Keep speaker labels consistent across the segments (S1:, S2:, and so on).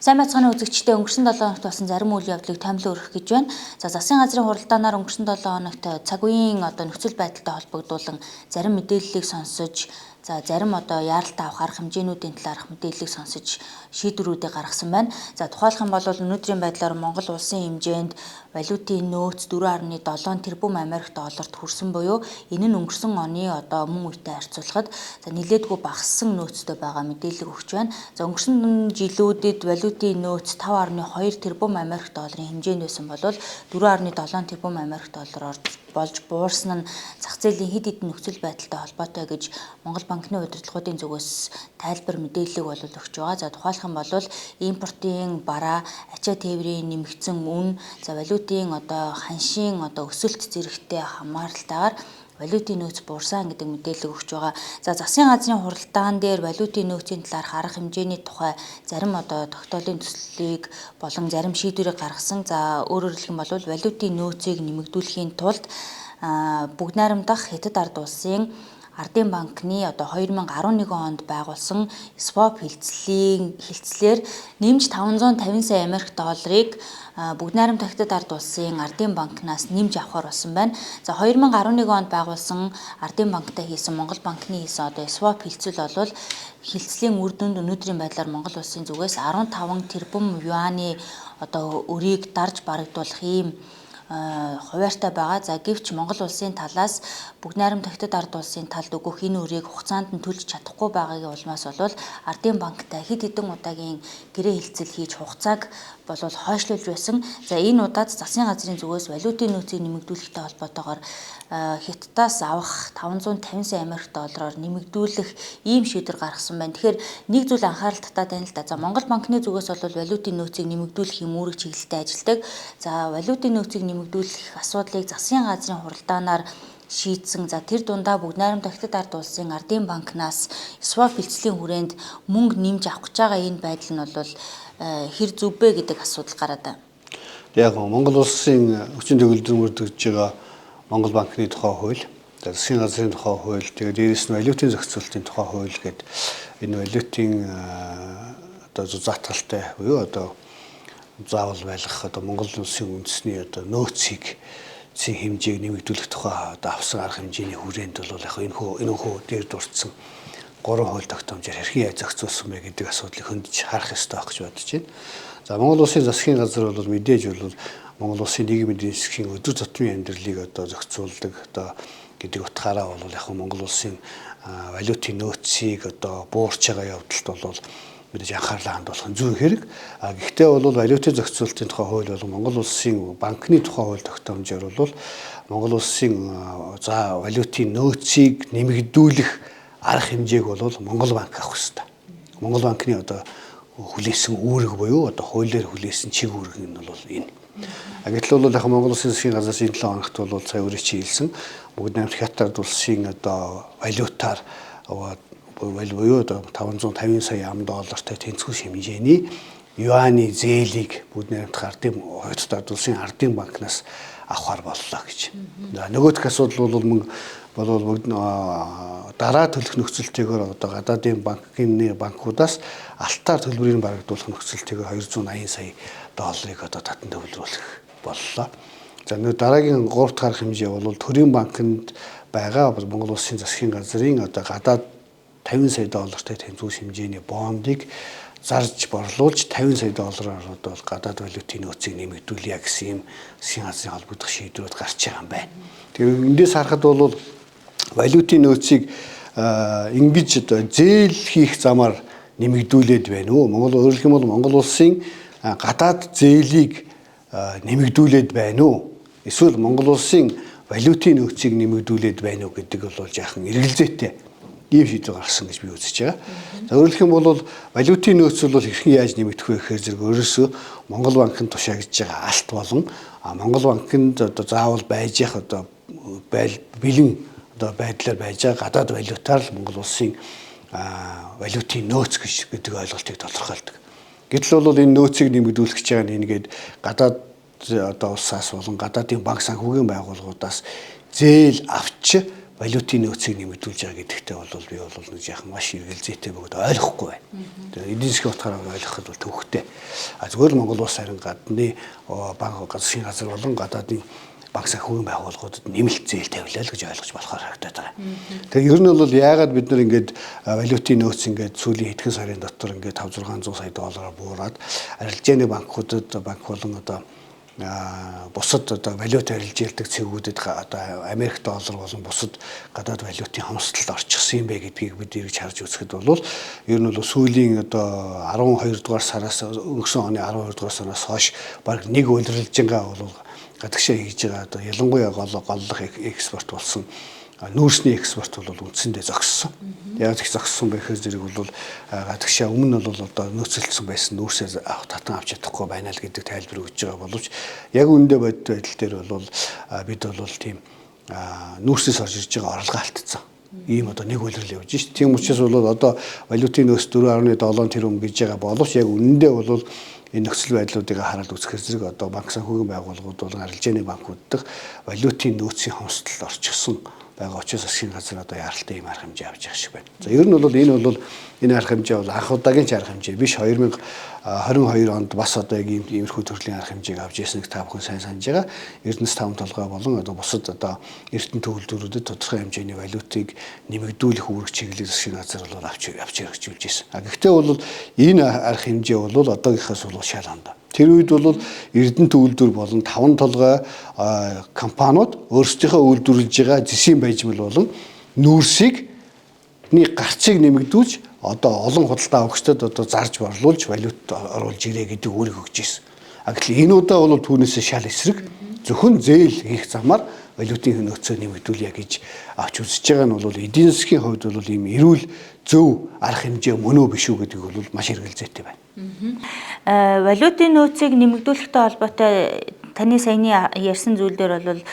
S1: Сайн байцгааны үзэгчдээ өнгөрсөн 7 хоногт болсон зарим үйл явдлыг томилон өргөх гэж байна. За засгийн газрын хуралдаанаар өнгөрсөн 7 хоногт цаг үеийн нөхцөл байдалтай холбогдуулан зарим мэдээллийг сонсож зарим яаралтай авах арга хэмжээнүүдийн талаарх мэдээллийг сонсож шийдвэрүүдийг гаргасан байна. За тухайлах юм бол өнөөдрийн байдлаар Монгол улсын хэмжээнд валютын нөөц 4.7 тэрбум Америк долларт хүрсэн буюу энэ нь өнгөрсөн оны мөн үетэй харьцуулахад нэлээдгүй багассан нөөцтэй байгаа мэдээлэл өгч байна. За өнгөрсөн жилүүдэд валютын нөөц 5.2 тэрбум Америк долларын хэмжээнд байсан бол 4.7 тэрбум Америк доллараар болж буурсан нь зах зээлийн хэд хэдэн нөхцөл байдалтай холбоотой гэж Монгол банкны удирдлагуудын зүгээс тайлбар мэдээлэл өгч байгаа. За тухайлах юм бол импортын бараа, ачаа тээврийн нэмэгдсэн үн, валютын ханшийн өсөлт зэрэгтэй хамааралтайгаар валютын нөөц буурсан гэдэг мэдээлэл өгч байгаа. За засгийн газрын хуралдаан дээр валютын нөөцийн талаарх арга хэмжээний тухай зарим тогтоолын төслийг болон зарим шийдвэрийг гаргасан. За өөрөөр хэлэх юм бол валютын нөөцийг нэмэгдүүлэхийн тулд бүгд найрамдах Хятад ард улсын Ардын банкны 2011 онд байгуулсан swap хилцлээр нэмж 550 сая Америк долларыг бүгд найрамдах Хятад ард улсын Ардын банкнаас нэмж авахар болсон байна. За 2011 онд байгуулсан Ардын банктай хийсэн Монгол банкны хийсэн swap хилцэл бол хилцлийн үр дүнд өнөөдрийн байдлаар Монгол улсын зүгээс 15 тэрбум юаны өрийг дарж барагдуулах ийм хуваартай байгаа. За гэвч Монгол улсын талаас бүгд найрамдах Хятад ард улсын талд өгөх энэ үрийг хугацаанд нь төлж чадахгүй байгаагийн улмаас бол Ардын банктай хэд хэдэн удаагийн гэрээ хилцэл хийж хугацааг хойшлуулж байсан. За энэ удаад засгийн газрын зүгээс валютын нөөцийг нэмэгдүүлэхтэй холбоотойгоор Хятадаас авах 550 сая Америк доллараар нэмэгдүүлэх ийм шийдвэр гаргасан байна. Тэгэхээр нэг зүйл анхаарал татаад байна л да. За Монгол банкны зүгээс бол валютын нөөцийг нэмэгдүүлэх юм үүрэг чиглэлтэй ажилладаг. За валютын нөөцийг нэмэгдүүлэх асуудлыг засгийн газрын хуралдаанаар шийдсэн. За тэр дундаа бүгд найрамдах Хятад ард улсын Ардын банкнаас swap хилцлийн хүрээнд мөнгө нэмж авах гэж байгаа энэ байдал нь бол хэр зөв бэ гэдэг асуудал гараад байна.
S2: Яг Монгол улсын хүчин төгөлдөр мөрдөж байгаа Монгол банкны тухай хууль, засгийн газрын тухай хууль, тэгээд дээрээс нь валютын зохицуулалтын тухай хууль гэдэг энэ валютын заатгалтай буюу заавал байлгах Монгол улсын үндэсний нөөцийг хэмжээг нэмэгдүүлэх тухай авсан арга хэмжээний хүрээнд бол яг энэ хүү дээр дурдсан 3 хууль тогтоомжоор хэрхэн яаж зохицуулсан бэ гэдэг асуудлыг хөндөж харах ёстой гэж бодож байна. За Монгол улсын засгийн газар бол мэдээж Монгол улсын нийгмийн эдийн засгийн өдөр тутмын амьдралыг зохицуулдаг гэдэг утгаараа бол яг Монгол улсын валютын нөөцийг буурч байгаа явдалд бол мэдээж анхаарлаа хандуулах нь зөв хэрэг. Гэхдээ бол валютын зохицуулалтын тухай хууль бол Монгол улсын банкны тухай хууль тогтоомжоор бол Монгол улсын валютын нөөцийг нэмэгдүүлэх арга хэмжээг бол Монгол банк авах ёстой. Монгол банкны хүлээсэн үүрэг буюу хуулиар хүлээсэн чиг үүрэг нь бол энэ. Гэтэл бол яг Монгол улсын засгийн газраас энэ 7 хоногт бол сая өөрөө чи хэлсэн бүгд найрамдах Хятад улсын валютаар буюу 550 сая ам доллартай тэнцвэр хэмжээний юаны зээлийг бүгд найрамдах Хятад улсын Ардын банкнаас авахар боллоо гэж. Нөгөөх асуудал бол бүгд дараа төлөх нөхцөлтэйгээр гадаадын банкудаас алтаар төлбөрийг барагдуулах нөхцөлтэйгээр 280 сая долларыг татан төвлөрүүлэх боллоо. За дараагийн 3 дахь арга хэмжээ бол төрийн банкнд байгаа Монгол улсын засгийн газрын гадаад 50 сая доллартай тэнцвэр хэмжээний бондыг зарж борлуулж 50 сая доллараар гадаад валютын нөөцийг нэмэгдүүлье гэсэн юм засгийн газрын холбогдох шийдвэрүүд гарч байгаа юм байна. Тэгэхээр эндээс харахад бол валютын нөөцийг ингэж зээл хийх замаар нэмэгдүүлээд байна уу? Өөрөөр хэлэх юм бол Монгол улсын гадаад зээлийг нэмэгдүүлээд байна уу? Эсвэл Монгол улсын валютын нөөцийг нэмэгдүүлээд байна уу гэдэг бол жаахан эргэлзээтэй ийм шийдвэр гаргасан гэж би үзэж байгаа. За өөрөөр хэлэх юм бол валютын нөөц бол хэрхэн яаж нэмэгдэх вэ гэхээр зэрэг өөрөөсөө Монгол банкнд тушаагдж байгаа алт болон Монгол банкнд заавал байж явах бэлэн байдлаар байж байгаа гадаад валютаар л Монгол улсын валютын нөөц гэдэг ойлголтыг тодорхойлдог. Гэтэл бол энэ нөөцийг нэмэгдүүлэх гэж байгаа нэгээд гадаад улсаас болон гадаадын банк санхүүгийн байгууллагуудаас зээл авч валютын нөөцийг нэмэгдүүлж байгаа гэдэгтээ бол би бол нэг яахан маш эргэлзээтэй бөгөөд ойлгохгүй байна. Тэгээ эдийн засгийн утгаараа ойлгоход бол төвхтэй. Зүгээр л Монгол улс харин гадны банк засгийн газар болон гадаадын банк санхүүгийн байгууллагуудад нэмэлт зээл тавилаа л гэж ойлгож болохоор харагдаад байгаа. Тэгээ ер нь бол яагаад бид нар ингээд валютын нөөц ингээд сүүлийн хэдхэн сарын дотор ингээд 5-600 сая доллараар буураад арилжааны банкудад банк болон одоо бусад одоо валют арилжаалдаг цэгүүдэд одоо Америк доллар болон бусад гадаад валютын хомсдолд орчихсон юм бэ гэдгийг бид эргэж харж үзэхэд бол ер нь бол сүүлийн одоо 12 дугаар сараас өнгөрсөн оны 12 дугаар сараас хойш баг нэг улирлжингаа бол гадагшаа хийж байгаа одоо ялангуяа голлох экспорт болсон нүүрсний экспорт бол үндсэндээ зогссон. Яг их зогссон байхэр зэрэг бол гадагшаа өмнө нь бол одоо нөөцөлдсөн байсан нүүрсээ татан авч чадахгүй байна л гэдэг тайлбар өгж байгаа боловч яг үндэ бодит байдал дээр бол бид бол тийм нүүрсээс орж ирж байгаа орлого алдсан. Ийм одоо нэг үйлрэл явж шít. Тийм учраас бол одоо валютын нөөц 4.7 тэрбум гэж байгаа боловч яг үнэндээ бол энэ нөхцөл байдлуудыг хараад үзэхээр зэрэг одоо банк санхүүгийн байгууллагууд болон арилжааны банкуд дэх валютын нөөцийн хомсдолд орчихсон байгаа учраас засгийн газар одоо яралтай юм арга хэмжээ авч байгаа шиг байна. За ер нь бол энэ арга хэмжээ бол анх удаагийн арга хэмжээ биш 2022 онд бас одоо яг иймэрхүү төрлийн арга хэмжээг авч ирснийг та бүхэн сайн санаж байгаа. Эрдэнэс таван толгой болон одоо бусад одоо эрдэнэ төвлөрүүдэд тодорхой хэмжээний валютыг нэмэгдүүлэх үүрэг чиглэлийг засгийн газар бол авч хэрэгжүүлж ирсэн. Гэхдээ бол энэ арга хэмжээ бол одоогийнхаас бол шал хандаа. Тэр үед бол эрдэнэ төвлөрдөр болон таван толгой компаниуд өөрсдийнхөө үйлдвэрлэж байгаа зэсийн баяжмал болон нүүрсийг гарцыг нэмэгдүүлж одоо олон худалдаа авагчдад одоо зарж борлуулж валют оруулж ирээ гэдэг үүрэг өгч ирсэн. Гэтэл энэ удаа бол түүнээсээ шал эсрэг зөвхөн зээл хийх замаар валютын нөөцөө нэмэгдүүлье гэж авч үзэж байгаа нь бол эдийн засгийн хувьд бол ийм эрүүл зөв арга хэмжээ мөн үү биш үү гэдэг бол маш эргэлзээтэй байна.
S1: Валютын нөөцийг нэмэгдүүлэхтэй холбоотой таны саяны ярьсан зүйлдер бол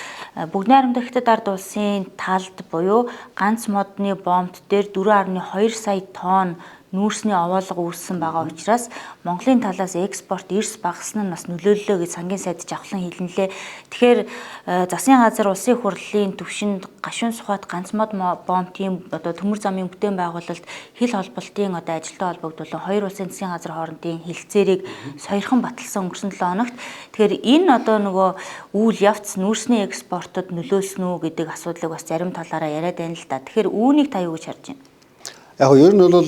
S1: бүгд найрамдах Хятад ард улсын талд буюу ганц модны бомбт дээр 4.2 сая тонн нүүрсний овоолго үүссэн байгаа учраас Монголын талаас экспорт эрс багасна нь бас нөлөөллөө гэж сангийн сайд жавхлан хэлнэлээ. Тэгэхээр засгийн газар улсын их хурлын түвшинд гашуун сухад ганц мод бомбын одоо төмөр замын бүтээн байгуулалт хил холболтын одоо ажилтай холбогдуулан хоёр улсын засгийн газар хоорондын хэлэлцээрийг сойрхон баталсан өнгөрсөн 7 хоногт. Тэгэхээр энэ одоо нөгөө үйл явц нүүрсний экспортод нөлөөлсөн үү гэдэг асуудлыг бас зарим талаараа яриад байна л да. Тэгэхээр үүнийг та юу гэж харж байна?
S2: Яг ер нь бол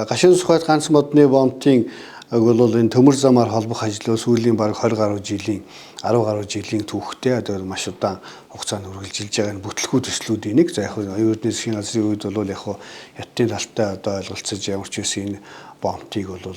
S2: гашуун сухад ганц модны бомбын бол энэ төмөр замаар холбох ажлыг сүүлийн бараг 20 гаруй жилийн 10 гаруй жилийн түүхтэй одоо маш удаан хугацаанд үргэлжилж байгаа энэ бүтлгүү төслүүдийн нэг. За яг ердний засгийн газрын үед бол яг хятадын талтай одоо ойлголцож ямар ч үсэн энэ бомбыг бол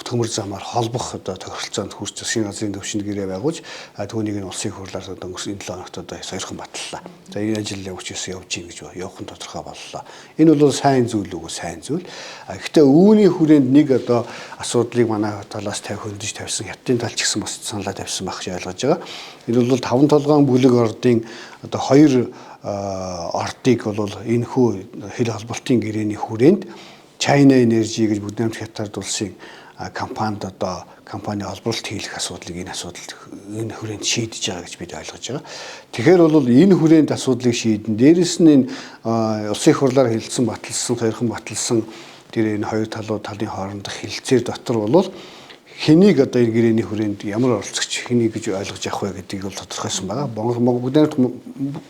S2: төмөр замаар холбох одоо тохиролцоонд хүрч засгийн газрын төвшөнд гэрээ байгуулж түүнийг нь улсын хурлаар өнгөрсөн 7 хоногт одоо сойрхон батллаа. За энэ ажил явж явж ийн гэж явах нь тодорхой боллоо. Энэ бол сайн зүйл үгүй сайн зүйл. Гэхдээ үүний хүрээнд нэг одоо асуудлыг манай талаас хөндөж тавьсан хятадын тал ч гэсэн бас саналаа тавьсан байх гэж ойлгож байгаа. Энэ бол таван толгойн бүлэг ордын одоо хоёр ордыг бол энэ хүү хил холболтын гэрээний хүрээнд China Energy гэж бүгд найрамдах Хятад улсын компанид одоо компани олборлолт хийх асуудлыг энэ хүрээнд шийдэж байгаа гэж бид ойлгож байгаа. Тэгэхээр бол энэ хүрээнд асуудлыг шийдэн. Дээрэс нь энэ улсын их хурлаар хэлэлцэн баталсан, сойрхон баталсан тэр энэ хоёр талын хоорондох хэлэлцээр дотор бол хэнийг одоо энэ гэрээний хүрээнд ямар оролцогч хэнийг гэж ойлгож авах вэ гэдгийг бол тодорхойсон байгаа.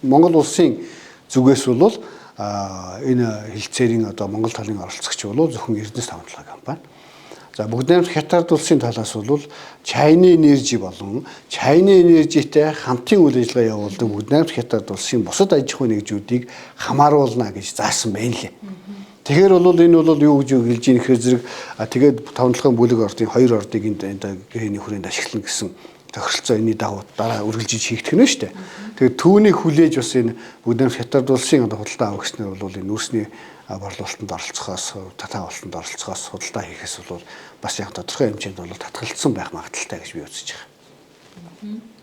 S2: Монгол улсын зүгээс бол энэ хэлцээрийн одоо Монгол талын оролцогч бол зөвхөн Эрдэнэс таван толгой компани. За бүгд найрамдах Хятад улсын талаас бол China Energy болон China Energy-тэй хамтын үйл ажиллагаа явуулдаг бүгд найрамдах Хятад улсын бусад аж ахуй нэгжүүдийг хамааруулна гэж заасан байна лээ. Тэгэхээр бол энэ бол юу гэж хэлж ийм ихээр зэрэг тэгээд таван толгойн бүлэг ордын хоёр ордыг энэ гэрээний хүрээнд ашиглана гэсэн тохиролцоо энэний дагуу дараа үргэлжиж хийгдэх нь шүү дээ. Тэгээд түүнийг хүлээж бас энэ бүгд найрамдах Хятад улсын одоо худалдаа авагчнаар бол энэ нүүрсний борлуулалтанд оролцохоос, татаа болтонд оролцохоос, худалдаа хийхээс бол бас яг тодорхой хэмжээнд бол татгалцсан байх магадaltaй гэж би үзэж байгаа.